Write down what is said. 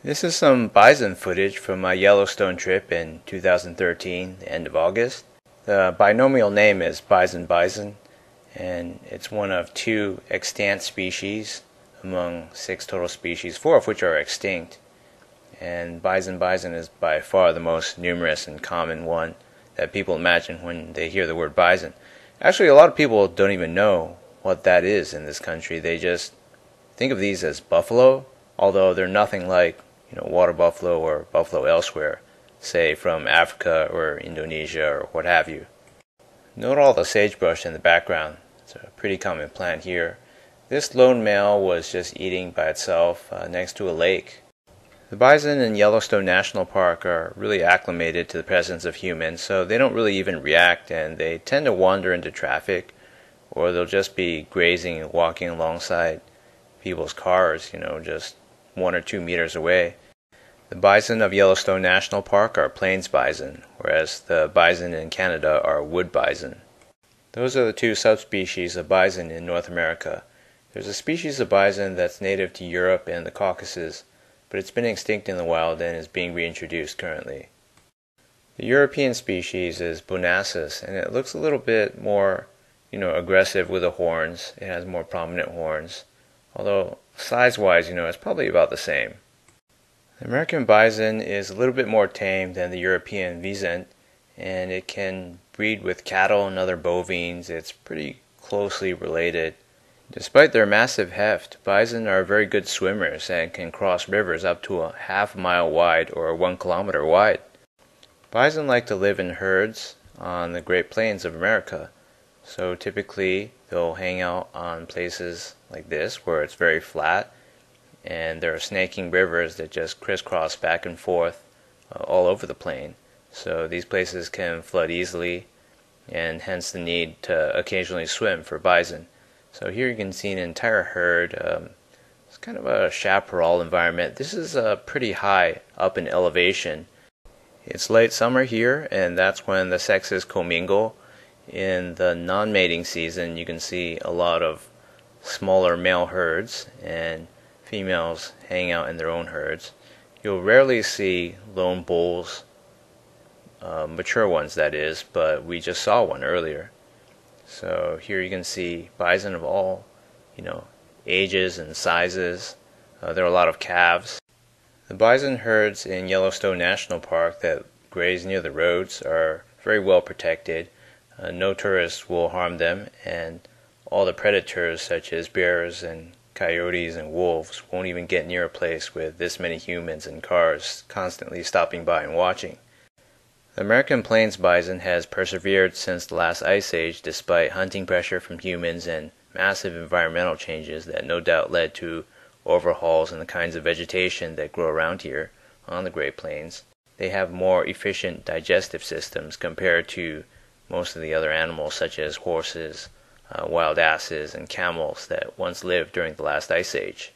This is some bison footage from my Yellowstone trip in 2013, the end of August. The binomial name is bison, and it's one of two extant species among 6 total species, 4 of which are extinct. And bison is by far the most numerous and common one that people imagine when they hear the word bison. Actually, a lot of people don't even know what that is in this country. They just think of these as buffalo, although they're nothing like water buffalo or buffalo elsewhere, say from Africa or Indonesia or what have you. Note all the sagebrush in the background. It's a pretty common plant here. This lone male was just eating by itself next to a lake. The bison in Yellowstone National Park are really acclimated to the presence of humans, so they don't really even react, and they tend to wander into traffic, or they'll just be grazing and walking alongside people's cars, just 1 or 2 meters away. The bison of Yellowstone National Park are plains bison, whereas the bison in Canada are wood bison. Those are the 2 subspecies of bison in North America. There's a species of bison that's native to Europe and the Caucasus, but it's been extinct in the wild and is being reintroduced currently. The European species is Bonasus, and it looks a little bit more, aggressive with the horns. It has more prominent horns, although size-wise, it's probably about the same. The American bison is a little bit more tame than the European wisent, and it can breed with cattle and other bovines. It's pretty closely related. Despite their massive heft, bison are very good swimmers and can cross rivers up to a half-mile wide or 1 kilometer wide. Bison like to live in herds on the Great Plains of America, so typically they'll hang out on places like this where it's very flat, and there are snaking rivers that just crisscross back and forth all over the plain. So these places can flood easily, and hence the need to occasionally swim for bison. So here you can see an entire herd. It's kind of a chaparral environment. This is pretty high up in elevation. It's late summer here, and that's when the sexes commingle. In the non-mating season, you can see a lot of smaller male herds and females hang out in their own herds. You'll rarely see lone bulls, mature ones that is, but we just saw one earlier. So here you can see bison of all, ages and sizes. There are a lot of calves. The bison herds in Yellowstone National Park that graze near the roads are very well protected. No tourists will harm them, and all the predators such as bears and coyotes and wolves won't even get near a place with this many humans and cars constantly stopping by and watching. The American plains bison has persevered since the last ice age despite hunting pressure from humans and massive environmental changes that no doubt led to overhauls in the kinds of vegetation that grow around here on the Great Plains. They have more efficient digestive systems compared to most of the other animals such as horses, wild asses, and camels that once lived during the last ice age.